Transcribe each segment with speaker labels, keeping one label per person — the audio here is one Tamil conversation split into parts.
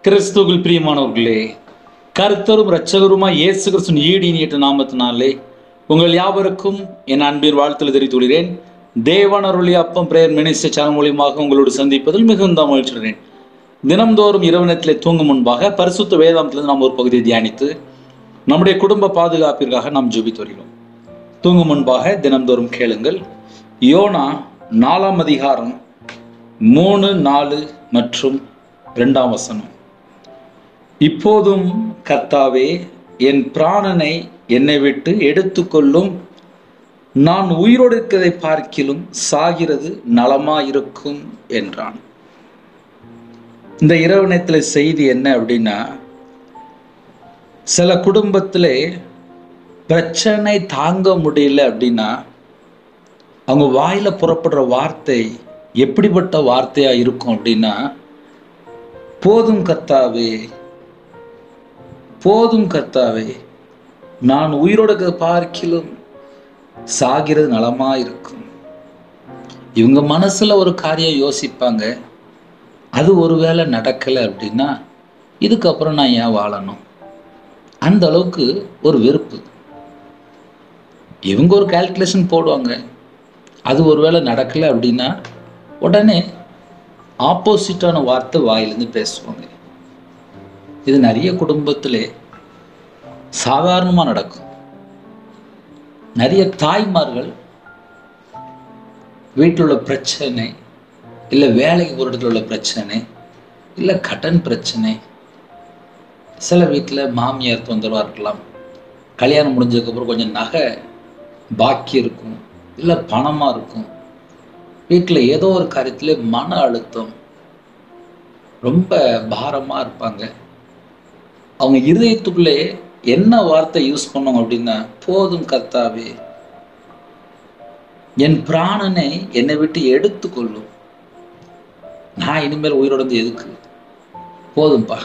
Speaker 1: கிறிஸ்துவுக்குள் பிரியமானவர்களே, கர்த்தரும் இரட்சகருமாய் இயேசு கிறிஸ்துவின் ஈடு இனியற்ற நாமத்தினாலே உங்கள் யாவருக்கும் என் அன்பின் வாழ்த்துக்களை தெரிவித்துக் கொள்கிறேன். தேவன் அருளிய அப்பம் பிரேயர் மினிஸ்ட்ரி சேனல் மூலியமாக உங்களோடு சந்திப்பதில் மிகுந்த மகிழ்ச்சியுடன் தினம்தோறும் இரவு நேரத்தில் தூங்கும் முன்பாக பரிசுத்த வேதாந்தத்திலிருந்து நாம் ஒரு பகுதியை தியானித்து நம்முடைய குடும்ப பாதுகாப்பிற்காக நாம் ஜெபித்து வருகிறோம். தூங்கும் முன்பாக தினம்தோறும் கேளுங்கள். யோனா 4ஆம் அதிகாரம் 3, 4 மற்றும் 2ஆம் வசனம். இப்போதும் கர்த்தாவே, என் பிராணனை என்னை விட்டு எடுத்துக்கொள்ளும். நான் உயிரோடு இருக்கிறதை பார்க்கிலும் சாகிறது நலமாயிருக்கும் என்றான். இந்த இரவு நேரத்தில் செய்தி என்ன அப்படின்னா, சில குடும்பத்திலே பிரச்சனை தாங்க முடியல அப்படின்னா அவங்க வாயில புறப்படுற வார்த்தை எப்படிப்பட்ட வார்த்தையா இருக்கும் அப்படின்னா, போதும் கர்த்தாவே, போதும் கர்த்தாவே, நான் உயிரோடு பார்க்கிலும் சாகிறது நலமா இருக்கும். இவங்க மனசுல ஒரு காரியம் யோசிப்பாங்க, அது ஒருவேளை நடக்கலை அப்படின்னா இதுக்கப்புறம் நான் ஏன் வாழணும், அந்த அளவுக்கு ஒரு வெறுப்பு. இவங்க ஒரு கால்குலேஷன் போடுவாங்க, அது ஒருவேளை நடக்கலை அப்படின்னா உடனே ஆப்போசிட்டான வார்த்தை வாயிலிருந்து பேசுவாங்க. இது நிறைய குடும்பத்திலே சாதாரணமாக நடக்கும். நிறைய தாய்மார்கள் வீட்டில் உள்ள பிரச்சனை, இல்லை வேலைக்கு ஒரு இடத்துல உள்ள பிரச்சனை, இல்லை கடன் பிரச்சனை, சில வீட்டில் மாமியார் தொந்தரவாக இருக்கலாம், கல்யாணம் முடிஞ்சதுக்கப்புறம் கொஞ்சம் நகை பாக்கி இருக்கும், இல்லை பணமாக இருக்கும், வீட்டில் ஏதோ ஒரு காரியத்தில் மன அழுத்தம், ரொம்ப பாரமாக இருப்பாங்க. அவங்க இருதயத்துக்குள்ளே என்ன வார்த்தை யூஸ் பண்ணுவாங்க அப்படின்னா, போதும் கர்த்தாவே, என் பிராணனை என்னை விட்டு எடுத்துக்கொள்ளும். நான் இனிமேல் உயிரோடு வந்து எதுக்கு, போதும்பா,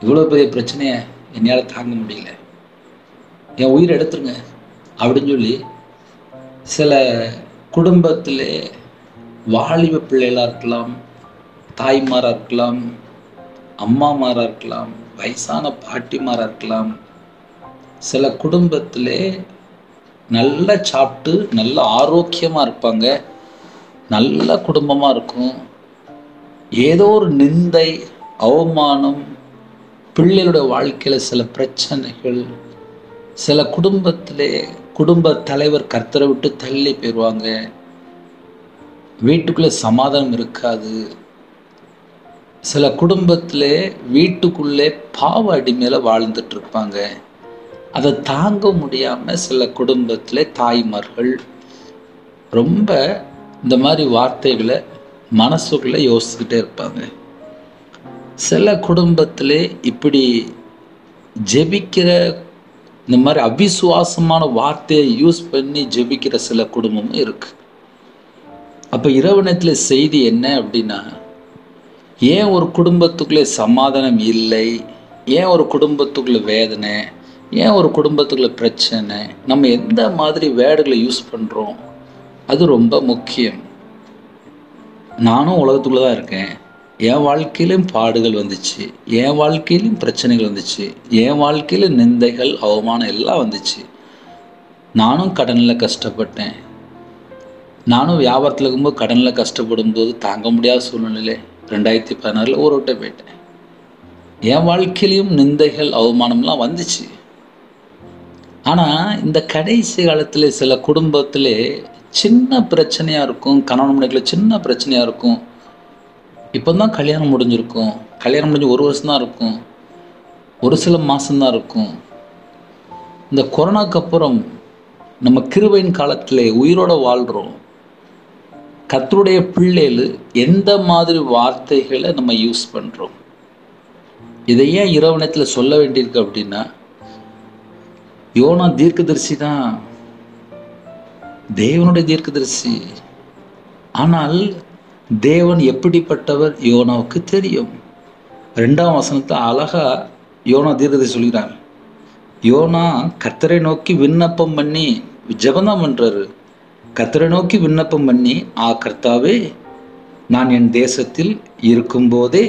Speaker 1: இவ்வளோ பெரிய பிரச்சனையை என்னால் தாங்க முடியல, என் உயிரை எடுத்துருங்க அப்படின்னு சொல்லி சில குடும்பத்திலே வாலிப பிள்ளைகளாக இருக்கலாம், தாய்மாராக இருக்கலாம், அம்மாமாராக இருக்கலாம், வயசான பாட்டிமாராக இருக்கலாம். சில குடும்பத்திலே நல்லா சாப்பிட்டு நல்ல ஆரோக்கியமாக இருப்பாங்க, நல்ல குடும்பமாக இருக்கும். ஏதோ ஒரு நிந்தை, அவமானம், பிள்ளைகளுடைய வாழ்க்கையில் சில பிரச்சனைகள், சில குடும்பத்திலே குடும்ப தலைவர் கர்த்தரை விட்டு தள்ளி போயிடுவாங்க, வீட்டுக்குள்ளே சமாதானம் இருக்காது. சில குடும்பத்திலே வீட்டுக்குள்ளே பாவ அடிமையில வாழ்ந்துட்டு இருப்பாங்க. அதை தாங்க முடியாமல் சில குடும்பத்திலே தாய்மார்கள் ரொம்ப இந்த மாதிரி வார்த்தைகளை மனசுக்குள்ளே யோசிச்சுக்கிட்டே இருப்பாங்க. சில குடும்பத்திலே இப்படி ஜெபிக்கிற, இந்த மாதிரி அவிசுவாசமான வார்த்தையை யூஸ் பண்ணி ஜெபிக்கிற சில குடும்பமும் இருக்கு. அப்போ இரவு நேரத்தில் செய்தி என்ன அப்படின்னா, ஏன் ஒரு குடும்பத்துக்குள்ளே சமாதானம் இல்லை, ஏன் ஒரு குடும்பத்துக்குள்ள வேதனை, ஏன் ஒரு குடும்பத்துக்குள்ள பிரச்சனை, நம்ம எந்த மாதிரி வேர்டுகளை யூஸ் பண்ணுறோம், அது ரொம்ப முக்கியம். நானும் உலகத்துக்குள்ள தான் இருக்கேன், என் வாழ்க்கையிலும் பாடுகள் வந்துச்சு, என் வாழ்க்கையிலும் பிரச்சனைகள் வந்துச்சு, என் வாழ்க்கையில் நிந்தைகள், அவமானம் எல்லாம் வந்துச்சு. நானும் கடனில் கஷ்டப்பட்டேன், நானும் வியாபாரத்தில் இருக்கும்போது கடனில் கஷ்டப்படும் போது தாங்க முடியாத சூழ்நிலையில 2016 ஊரை விட்டே போயிட்டேன். என் வாழ்க்கையிலையும் நிந்தைகள், அவமானம்லாம் வந்துச்சு. ஆனால் இந்த கடைசி காலத்தில் சில குடும்பத்தில் சின்ன பிரச்சனையாக இருக்கும், கணவன் மனைவிக்குள்ள சின்ன பிரச்சனையாக இருக்கும். இப்போ தான் கல்யாணம் முடிஞ்சிருக்கும், கல்யாணம் முடிஞ்சு 1 வருஷம் தான் இருக்கும், ஒரு சில மாதம்தான் இருக்கும். இந்த கொரோனாக்கு அப்புறம் நம்ம கிருபையின் காலத்தில் உயிரோடு வாழ்கிறோம். கர்த்தருடைய பிள்ளைகள் எந்த மாதிரி வார்த்தைகளை நம்ம யூஸ் பண்ணுறோம், இதை ஏன் இரவு நேரத்தில் சொல்ல வேண்டியிருக்கு அப்படின்னா, யோனா தீர்க்கதரிசி தான், தேவனுடைய தீர்க்கதரிசி. ஆனால் தேவன் எப்படிப்பட்டவர் யோனாவுக்கு தெரியும். 2ஆம் வசனத்தை அழகா யோனா தீர்க்கதரிசி சொல்கிறார். யோனா கர்த்தரை நோக்கி விண்ணப்பம் பண்ணி ஜெபந்தான் பண்றாரு. கர்த்தரை நோக்கி விண்ணப்பம் பண்ணி, கர்த்தாவே, நான் என் தேசத்தில் இருக்கும்போதே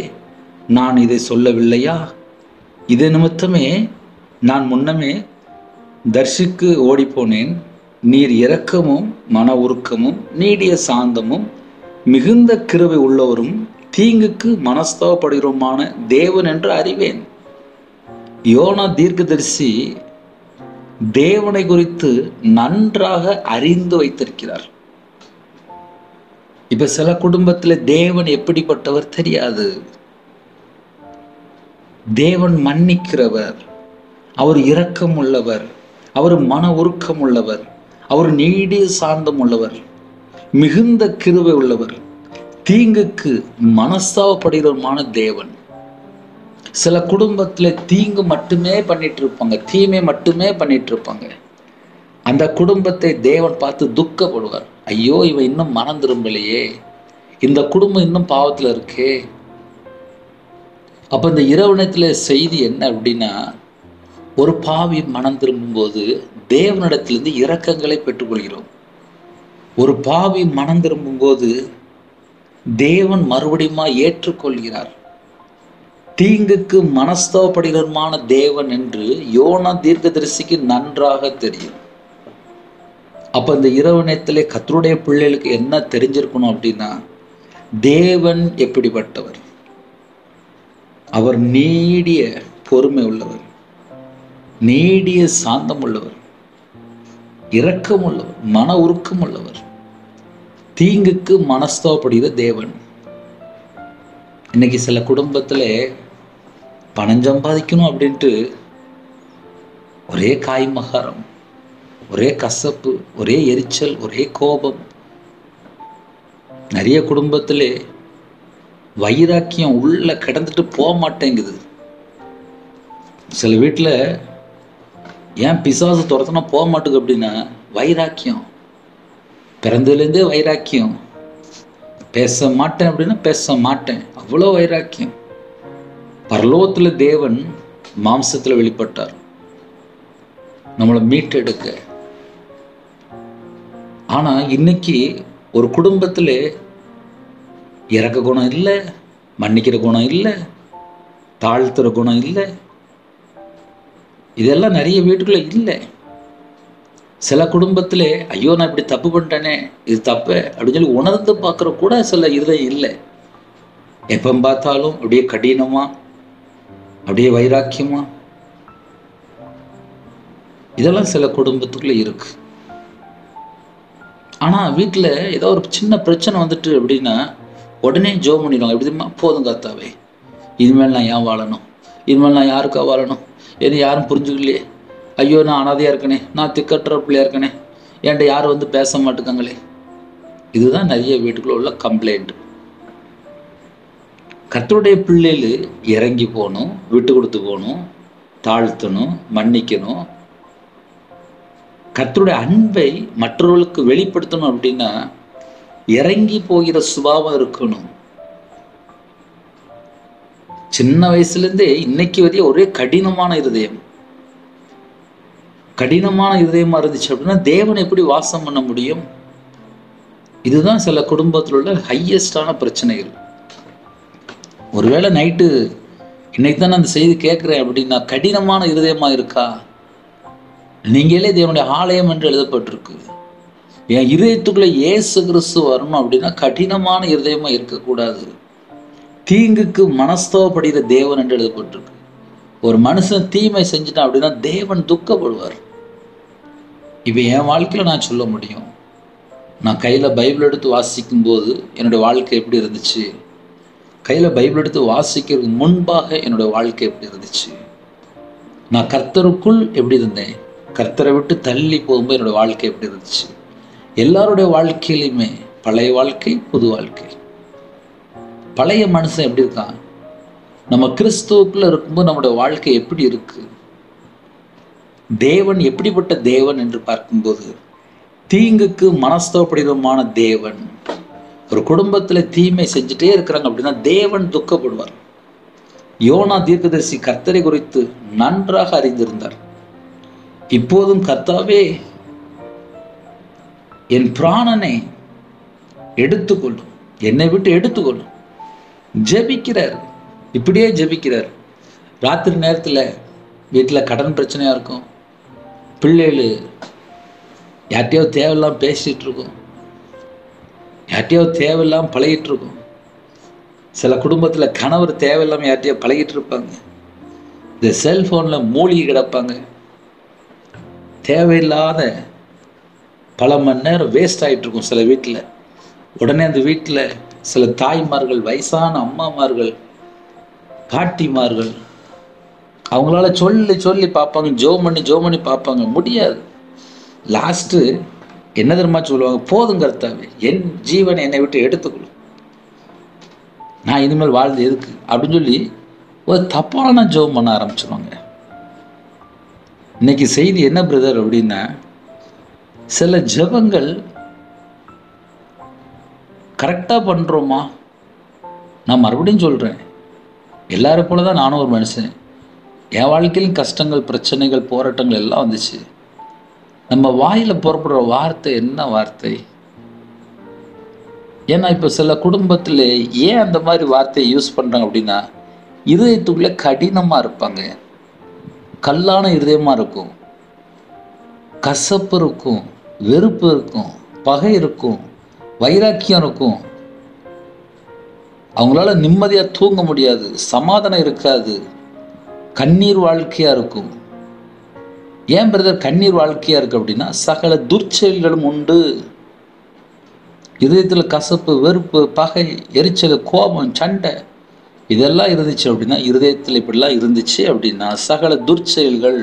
Speaker 1: நான் இதை சொல்லவில்லையா? இது நிமித்தமே நான் முன்னமே தர்ஷிக்கு ஓடிப்போனேன். நீர் இரக்கமும் மன உருக்கமும் நீடிய சாந்தமும் மிகுந்த கிருபை உள்ளவரும் தீங்குக்கு மனஸ்தாபப்படுகிறோமான தேவன் என்று அறிவேன். யோனா தீர்க்கதரிசி தேவனை குறித்து நன்றாக அறிந்து வைத்திருக்கிறார். இப்ப சில குடும்பத்தில் தேவன் எப்படிப்பட்டவர் தெரியாது. தேவன் மன்னிக்கிறவர், அவர் இரக்கம் உள்ளவர், அவர் மன உருக்கம் உள்ளவர், அவர் நீடிய சாந்தம் உள்ளவர், மிகுந்த கிருபை உள்ளவர், தீங்குக்கு மனஸ்தாபப்படுகிறவருமான தேவன். சில குடும்பத்தில் தீங்கு மட்டுமே பண்ணிட்டு இருப்பாங்க, தீமை மட்டுமே பண்ணிட்டு இருப்பாங்க. அந்த குடும்பத்தை தேவன் பார்த்து துக்கப்படுவார். ஐயோ, இவன் இன்னும் மனம் திரும்பலையே, இந்த குடும்பம் இன்னும் பாவத்தில் இருக்கே. அப்போ இந்த இரவு நேரத்தில் செய்தி என்ன அப்படின்னா, ஒரு பாவி மனம் திரும்பும்போது தேவனிடத்திலிருந்து இரக்கங்களை பெற்றுக்கொள்கிறோம். ஒரு பாவி மனம் திரும்பும்போது தேவன் மறுபடியும் ஏற்றுக்கொள்கிறார். தீங்குக்கு மனஸ்தாபப்படுகிறமான தேவன் என்று யோனா தீர்க்கதரிசிக்கு நன்றாக தெரியும். அப்ப இந்த இரவு நேரத்திலே கர்த்தருடைய பிள்ளைகளுக்கு என்ன தெரிஞ்சிருக்கணும் அப்படின்னா, தேவன் எப்படிப்பட்டவர்? அவர் நீடிய பொறுமை உள்ளவர், நீடிய சாந்தம் உள்ளவர், இரக்கம் உள்ளவர், மன உருக்கம் உள்ளவர், தீங்குக்கு மனஸ்தாபப்படுகிற தேவன். இன்னைக்கு சில குடும்பத்தில் பணம் சம்பாதிக்கணும் அப்படின்ட்டு ஒரே காய்மகாரம், ஒரே கசப்பு, ஒரே எரிச்சல், ஒரே கோபம். நிறைய குடும்பத்தில் வைராக்கியம் உள்ள கிடந்துட்டு போக மாட்டேங்குது. சில வீட்டில் ஏன் பிசாசு துரத்துனா போக மாட்டேங்குது அப்படின்னா, வைராக்கியம் பிறந்ததுலேருந்தே வைராக்கியம். பேச மாட்டேன் அப்படின்னா பேச மாட்டேன், அவ்வளோ வைராக்கியம். பரலோகத்தில் தேவன் மாம்சத்தில் வெளிப்பட்டார் நம்மளை மீட்டெடுக்க. ஆனா இன்னைக்கு ஒரு குடும்பத்தில் இறக்க குணம் இல்லை, மன்னிக்கிற குணம் இல்லை, தாழ்த்துற குணம் இல்லை. இதெல்லாம் நிறைய வீட்டுக்குள்ள இல்லை. சில குடும்பத்தில் ஐயோ நான் இப்படி தப்பு பண்ணிட்டேனே, இது தப்பு அப்படின்னு சொல்லி உணர்ந்து பார்க்குற கூட சில இருதயம் இல்லை. எப்போ பார்த்தாலும் அப்படியே கடினமா, அப்படியே வைராக்கியமா, இதெல்லாம் சில குடும்பத்துக்குள்ள இருக்கு. ஆனா வீட்டில் ஏதோ ஒரு சின்ன பிரச்சனை வந்துட்டு அப்படின்னா உடனே ஜெபம் பண்ணிடுவாங்க. எப்படிமா, போதும் கர்த்தாவே, இனிமேல் நான் ஏன் வாழணும், இனிமேல் நான் யாருக்கா வாழணும், எது யாரும் புரிஞ்சுக்கலையே, ஐயோ நான் அனாதையா இருக்கனே, நான் திக்கற்ற பிள்ளையா இருக்கனே, என்கிட்ட யாரும் வந்து பேச மாட்டேங்காங்களே. இதுதான் நிறைய வீட்டுக்குள்ள உள்ள கம்ப்ளைண்ட். கர்த்தருடைய பிள்ளைகள் இறங்கி போகணும், விட்டு கொடுத்து போகணும், தாழ்த்தணும், மன்னிக்கணும். கர்த்தருடைய அன்பை மற்றவர்களுக்கு வெளிப்படுத்தணும் அப்படின்னா இறங்கி போகிற சுபாவம் இருக்கணும். சின்ன வயசுலேருந்தே இன்னைக்கு வரைய ஒரே கடினமான இருதயம், கடினமான இருதயமா இருந்துச்சு அப்படின்னா தேவன் எப்படி வாசம் பண்ண முடியும்? இதுதான் சில குடும்பத்தில் உள்ள ஹையஸ்டான பிரச்சனைகள். ஒருவேளை நைட்டு இன்னைக்கு தான் அந்த செய்தி கேட்குறேன் அப்படின்னா கடினமான இருதயமா இருக்கா? நீங்களே தேவனுடைய ஆலயம் என்று எழுதப்பட்டிருக்கு. என் இருதயத்துக்குள்ள இயேசு கிறிஸ்து வரணும் அப்படின்னா கடினமான இருதயமா இருக்கக்கூடாது. தீங்குக்கு மனஸ்தாபப்படுகிற தேவன் என்று எழுதப்பட்டிருக்கு. ஒரு மனுஷன் தீமை செஞ்சுட்டான் அப்படின்னா தேவன் துக்கப்படுவார். இப்போ என் வாழ்க்கையில் நான் சொல்ல முடியும், நான் கையில் பைபிள் எடுத்து வாசிக்கும் போது என்னுடைய வாழ்க்கை எப்படி இருந்துச்சு, கையில் பைபிள் எடுத்து வாசிக்கிறதுக்கு முன்பாக என்னுடைய வாழ்க்கை எப்படி இருந்துச்சு, நான் கர்த்தருக்குள் எப்படி இருந்தேன், கர்த்தரை விட்டு தள்ளி போகும்போது என்னோட வாழ்க்கை எப்படி இருந்துச்சு. எல்லாருடைய வாழ்க்கையிலுமே பழைய வாழ்க்கை, புது வாழ்க்கை. பழைய மனுஷன் எப்படி இருக்கான், நம்ம கிறிஸ்துவுக்குள்ள இருக்கும்போது நம்முடைய வாழ்க்கை எப்படி இருக்கு, தேவன் எப்படிப்பட்ட தேவன் என்று பார்க்கும்போது தீங்குக்கு மனஸ்தாபப்படுகிறமான தேவன். ஒரு குடும்பத்தில் தீமை செஞ்சுட்டே இருக்கிறாங்க அப்படின்னா தேவன் துக்கப்படுவார். யோனா தீர்க்கதரிசி கர்த்தரை குறித்து நன்றாக அறிந்திருந்தார். இப்போதும் கர்த்தாவே என் பிராணனை எடுத்துக்கொள்ளும், என்னை விட்டு எடுத்துக்கொள்ளும் ஜெபிக்கிறார். இப்படியே ஜெபிக்கிறார். ராத்திரி நேரத்தில் வீட்டில் கடன் பிரச்சனையாக இருக்கும், பிள்ளைகள் யார்கிட்டயோ தேவையில்லாமல் பேசிகிட்டு இருக்கும், யார்கிட்டயோ தேவையில்லாமல் பழகிட்டு இருக்கும். சில குடும்பத்தில் கணவர் தேவையில்லாமல் யார்கிட்டயோ பழகிட்டு இருப்பாங்க. இந்த செல்ஃபோனில் மூழ்கி கிடப்பாங்க. தேவையில்லாத பல மணி நேரம் வேஸ்ட் ஆகிட்டு இருக்கும் சில வீட்டில். உடனே அந்த வீட்டில் சில தாய்மார்கள், வயசான அம்மாமார்கள், பாட்டிமார்கள் அவங்களால சொல்லி சொல்லி பார்ப்பாங்க, ஜோம் பண்ணி பார்ப்பாங்க, முடியாது. லாஸ்ட்டு என்ன தெரியுமா சொல்லுவாங்க, போதும் கர்த்தாவே, என் ஜீவனை என்னை விட்டு எடுத்துக்கொள்ளும், நான் இனிமேல் வாழ்ந்து எதுக்கு அப்படின்னு சொல்லி ஒரு தப்பான ஜோம் பண்ண ஆரம்பிச்சிருவாங்க. இன்னைக்கு செய்தி என்ன பிரதர் அப்படின்னா, சில ஜெபங்கள் கரெக்டாக பண்ணுறோமா? நான் மறுபடியும் சொல்கிறேன், எல்லாரும் போல தான் நானும் ஒரு மனுஷன். என் வாழ்க்கையிலும் கஷ்டங்கள், பிரச்சனைகள், போராட்டங்கள் எல்லாம் வந்துச்சு. நம்ம வாயில் புறப்படுற வார்த்தை என்ன வார்த்தை? ஏன்னா இப்போ சில குடும்பத்தில் ஏன் அந்த மாதிரி வார்த்தையை யூஸ் பண்ணுறாங்க அப்படின்னா, இருதயத்துக்குள்ளே கடினமாக இருப்பாங்க, கல்லான இருதயமாக இருக்கும், கசப்பு இருக்கும், வெறுப்பு இருக்கும், பகை இருக்கும், வைராக்கியம் இருக்கும். அவங்களால நிம்மதியாக தூங்க முடியாது, சமாதானம் இருக்காது, கண்ணீர் வாழ்க்கையாக இருக்கும். ஏன் பிரதர் கண்ணீர் வாழ்க்கையாக இருக்குது அப்படின்னா, சகல துர்ச்செயல்களும் உண்டு. இதயத்தில் கசப்பு, வெறுப்பு, பகை, எரிச்சல், கோபம், சண்டை இதெல்லாம் இருந்துச்சு அப்படின்னா, இருதயத்தில் இப்படிலாம் இருந்துச்சு அப்படின்னா சகல துர்ச்செயல்கள்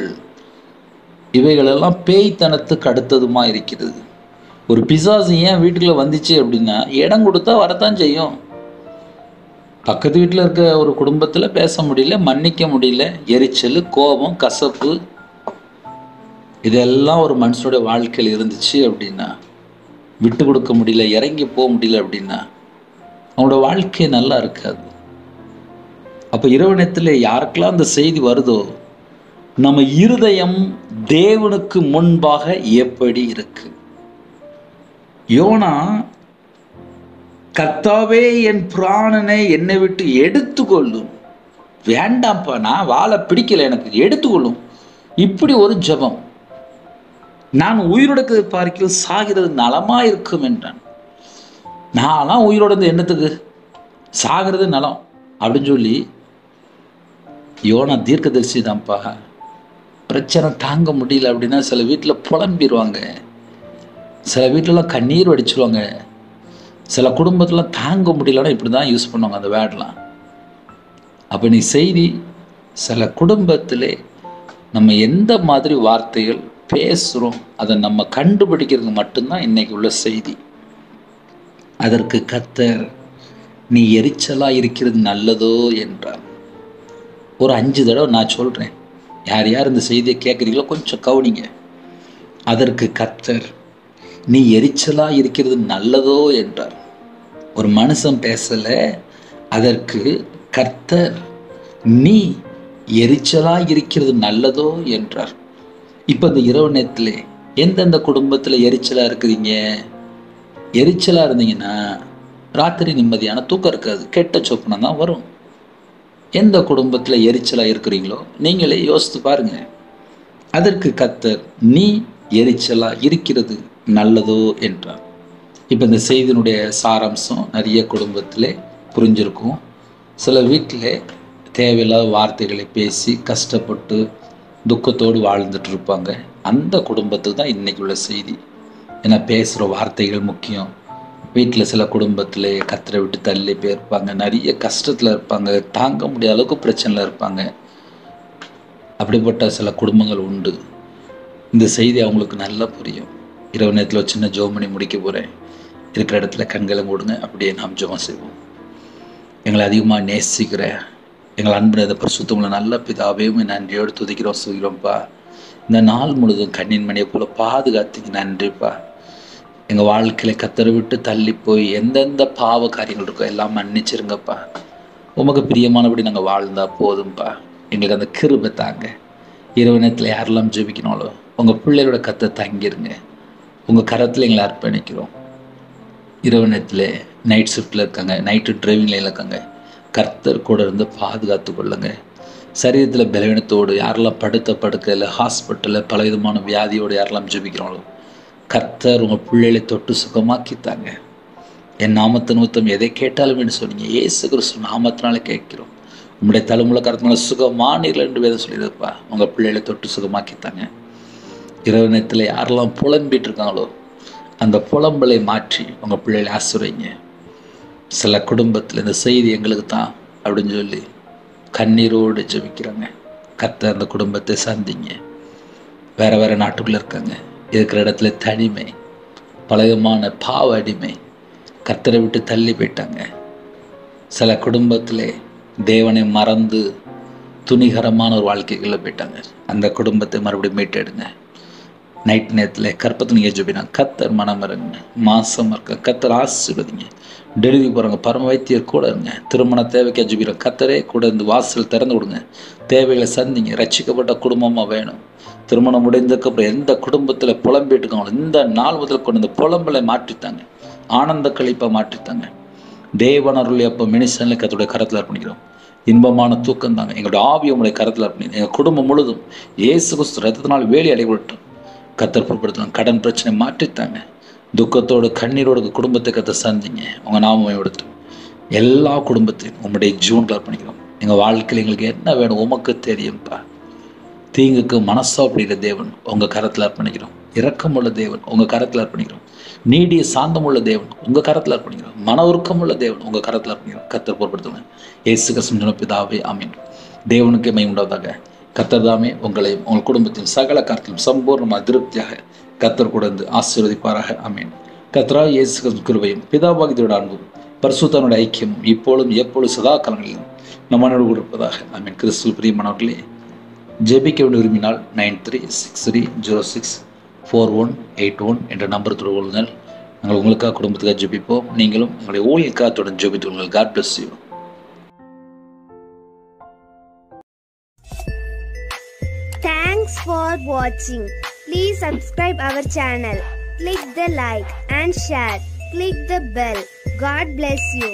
Speaker 1: இவைகளெல்லாம் பேய்த்தனத்துக்கு அடுத்ததுமா இருக்கிறது. ஒரு பிசாசு ஏன் வீட்டுக்குள்ளே வந்துச்சு அப்படின்னா, இடம் கொடுத்தா வரத்தான் செய்யும். பக்கத்து வீட்டில் இருக்க ஒரு குடும்பத்தில் பேச முடியல, மன்னிக்க முடியல, எரிச்சல், கோபம், கசப்பு இதெல்லாம் ஒரு மனுஷனுடைய வாழ்க்கையில் இருந்துச்சு அப்படின்னா, விட்டு கொடுக்க முடியல, இறங்கி போக முடியல அப்படின்னா அவனோட வாழ்க்கை நல்லா இருக்காது. அப்போ இரவு நேரத்தில் யாருக்கெல்லாம் அந்த செய்தி வருதோ, நம்ம இருதயம் தேவனுக்கு முன்பாக எப்படி இருக்கு? யோனா, கர்த்தாவே என் பிராணனை என்னை விட்டு எடுத்துக்கொள்ளும், வேண்டாம்ப்பா, நான் வாழை பிடிக்கல, எனக்கு எடுத்துக்கொள்ளும், இப்படி ஒரு ஜெபம். நான் உயிரோடு பார்க்கிறது சாகிறது நலமா இருக்கும் என்றான். நான்லாம் உயிரோட எண்ணத்துக்கு சாகிறது நலம் அப்படின்னு சொல்லி, யோனா தீர்க்கதரிசி தான்ப்பா. பிரச்சனை தாங்க முடியல அப்படின்னா சில வீட்டில் புலம்பிடுவாங்க, சில வீட்டிலலாம் கண்ணீர் வடிச்சிருவாங்க, சில குடும்பத்தில் தாங்க முடியலன்னா இப்படி தான் யூஸ் பண்ணுவாங்க அந்த வேர்டெலாம். அப்போ நீ செய்தி, சில குடும்பத்தில் நம்ம எந்த மாதிரி வார்த்தைகள் பேசுகிறோம் அதை நம்ம கண்டுபிடிக்கிறது மட்டும்தான் இன்னைக்கு உள்ள செய்தி. அதற்கு கர்த்தர், நீ எரிச்சலாக இருக்கிறது நல்லதோ என்றார். ஒரு 5 தடவை நான் சொல்கிறேன், யார் யார் இந்த செய்தியை கேட்குறீங்களோ கொஞ்சம் கவனிங்க. அதற்கு கர்த்தர், நீ எரிச்சலாக இருக்கிறது நல்லதோ என்றார். ஒரு மனுஷன் பேசலை, அதற்கு கர்த்தர், நீ எரிச்சலாக இருக்கிறது நல்லதோ என்றார். இப்போ இந்த இரவு நேரத்தில் எந்தெந்த குடும்பத்தில் எரிச்சலாக இருக்கிறீங்க? எரிச்சலாக இருந்தீங்கன்னா ராத்திரி நிம்மதியான தூக்கம் இருக்காது, கெட்ட சொப்பனம் தான் வரும். எந்த குடும்பத்தில் எரிச்சலாக இருக்கிறீங்களோ நீங்களே யோசித்து பாருங்க. அதற்கு கர்த்தர், நீ எரிச்சலாக இருக்கிறது நல்லதோ என்றார். இப்போ இந்த செய்தியினுடைய சாராம்சம் நிறைய குடும்பத்தில் புரிஞ்சிருக்கும். சில வீட்டில் தேவையில்லாத வார்த்தைகளை பேசி கஷ்டப்பட்டு துக்கத்தோடு வாழ்ந்துட்டு இருப்பாங்க. அந்த குடும்பத்துக்கு தான் இன்றைக்கி உள்ள செய்தி. ஏன்னா பேசுகிற வார்த்தைகள் முக்கியம். வீட்டில் சில குடும்பத்தில் கர்த்தரை விட்டு தள்ளி போயிருப்பாங்க, நிறைய கஷ்டத்தில் இருப்பாங்க, தாங்க முடியாத அளவுக்கு பிரச்சனையில் இருப்பாங்க. அப்படிப்பட்ட சில குடும்பங்கள் உண்டு. இந்த செய்தி அவங்களுக்கு நல்லா புரியும். இரவு நேரத்தில் ஒரு சின்ன ஜெபம் பண்ணி முடிக்க போகிறேன். இருக்கிற இடத்துல கண்களை மூடுங்க, அப்படியே நாம் ஜெபம் செய்வோம். எங்களை அதிகமாக நேசிக்கிற எங்கள் அன்பு பரிசுத்தங்களை நல்ல பிதாவையும் நன்றியோடு துதிக்கிறோம், சொல்கிறோம்ப்பா. இந்த நாள் முழுதும் கண்ணின் மணியை போல் பாதுகாத்துக்கு நன்றிப்பா. எங்கள் வாழ்க்கையில் கர்த்தரை விட்டு தள்ளி போய் எந்தெந்த பாவ காரியங்கள் இருக்கோ எல்லாம் மன்னிச்சிருங்கப்பா. உமக்கு பிரியமானபடி நாங்கள் வாழ்ந்தால் போதும்ப்பா. எங்களுக்கு அந்த கிருபை தாங்க. இரவு நேரத்தில் யாரெல்லாம் ஜெபிக்கணும்ளோ உங்கள் பிள்ளைகளோட கத்தை தங்கிருங்க. உங்கள் கரத்தில் எங்களை அர்ப்பணிக்கிறோம். இரவு நேரத்தில் நைட் ஷிஃப்ட்டில் இருக்காங்க, நைட்டு டிரைவிங்கில் இருக்காங்க, கர்த்தர் கூட இருந்து பாதுகாத்து கொள்ளுங்க. சரீரத்தில் பலவீனத்தோடு யாரெல்லாம் படுத்த படுக்கையில் ஹாஸ்பிட்டலில் பல விதமான வியாதியோடு யாரெல்லாம் ஜெபிக்கிறாங்களோ கர்த்தர் உங்கள் பிள்ளைகளை தொட்டு சுகமாக்கித்தாங்க. என் நாமத்தை நிமித்தம் எதை கேட்டாலும் என்று சொன்னீங்க. இயேசு கிறிஸ்து நாமத்தினால கேட்கிறோம். உங்களுடைய தலைமுறை கருத்தினால சுகமானீர்கள் என்று வேதம் சொல்லியிருப்பா. உங்கள் பிள்ளைகளை தொட்டு சுகமாக்கித்தாங்க. இரவு நேரத்தில் யாரெல்லாம் புலம்பிட்டு இருக்காங்களோ அந்த புலம்பலை மாற்றி உங்கள் பிள்ளைகளை ஆசிரியங்க. சில குடும்பத்தில் இந்த செய்தி எங்களுக்கு தான் அப்படின்னு சொல்லி கண்ணீரோடு ஜெபிக்கிறாங்க. கர்த்தர் அந்த குடும்பத்தை சந்திங்க. வேறு வேறு நாட்டுக்குள்ளே இருக்காங்க. இருக்கிற இடத்துல தனிமை, பலவிதமான பாவ அடிமை, கர்த்தரை விட்டு தள்ளி போயிட்டாங்க. சில குடும்பத்திலே தேவனை மறந்து துணிகரமான ஒரு வாழ்க்கைக்குள்ளே போயிட்டாங்க. அந்த குடும்பத்தை மறுபடியும் மீட்டெடுங்க. நைட் நேரத்தில் கற்பத்தை நீங்கள் ஜெபினா கர்த்தர் மனம் இருங்க. மாதம் இருக்க கர்த்தர் ஆசீர்வதிங்க. டெலிவரி போகிறாங்க பரம வைத்தியர் கூட இருங்க. திருமண தேவைக்கு ஜெபிக்கிறோம். கர்த்தரே கூட இருந்து வாசல் திறந்து கொடுங்க. தேவைகளை சந்திங்க. ரட்சிக்கப்பட்ட குடும்பமாக வேணும். திருமணம் முடிந்ததுக்கப்புறம் எந்த குடும்பத்தில் புலம்பிட்டு இருக்காங்களோ இந்த நாள் முதல் கொண்டு இந்த புலம்பலை மாற்றித்தாங்க. ஆனந்த கழிப்பை மாற்றித்தாங்க. தேவனருளை அப்போ மினிசனில் கர்த்தருடைய கரத்தில் அர்ப்பணிக்கிறோம். இன்பமான தூக்கம் தாங்க. எங்களுடைய ஆவியை உங்களுடைய கரத்தில் அர்ப்பணிக்கிறோம். எங்கள் குடும்பம் முழுதும் இயேசு கிறிஸ்து ரத்தத்தினால் வேலி அடைபட்டோம். கர்த்தர் பொருட்படுத்தலாம். கடன் பிரச்சனை மாற்றித்தாங்க. துக்கத்தோடு கண்ணீரோடு குடும்பத்தை கர்த்தர் சந்திங்க. உங்கள் நாம எடுத்து எல்லா குடும்பத்தையும் உங்களுடைய ஜீவன்கள் அர்ப்பணிக்கிறோம். எங்கள் வாழ்க்கையில் எங்களுக்கு என்ன வேணும் உமக்கு தெரியும்ப்பா. தீங்குக்கு மனசாப்பிடுகிற தேவன் உங்கள் கரத்தில் அர்ப்பணிக்கிறோம். இரக்கமுள்ள தேவன் உங்கள் கரத்தில் அர்ப்பணிக்கிறோம். நீடிய சாந்தமுள்ள தேவன் உங்கள் கரத்தில் அர்ப்பணிக்கிறோம். மன உருக்கமுள்ள தேவன் உங்கள் கரத்தில் அர்ப்பணிக்கிறோம். கர்த்தர் பொருட்படுத்துங்க. இயேசு கிறிஸ்து பிதாவே ஆமீன். தேவனுக்கு மகிமை உண்டாவதாக. கர்த்தர் தாமே உங்களையும் உங்கள் குடும்பத்தின் சகல காரியத்திலும் சம்பூர்ணமாக திருப்தியாக கர்த்தர் கூட இருந்து ஆசீர்வதிப்பாராக. ஆமீன். கர்த்தராகிய இயேசு கிறிஸ்துவின் கிருபையும் பிதாவாகியோட அன்பும் பரிசுத்தனுடைய ஐக்கியமும் இப்பொழுதும் எப்பொழுதும் சதா காலங்களிலும் நம்மளோடு கொடுப்பதாக. ஆமீன். கிறிஸ்துவ பிரியமானவர்களே, ஜெபிக்க விரும்பினால் 9363064181 என்ற நம்பர் தொடர்பு கொள்ளுங்கள். நாங்கள் உங்களுக்காக குடும்பத்துக்காக ஜெபிப்போம். நீங்களும் உங்களுடைய ஊழியக்காக தொடர்ந்து ஜெபித்து கொள்ளுங்கள். God bless you.
Speaker 2: Thanks for watching. Please subscribe our channel. Click the like and share. Click the bell. God bless you.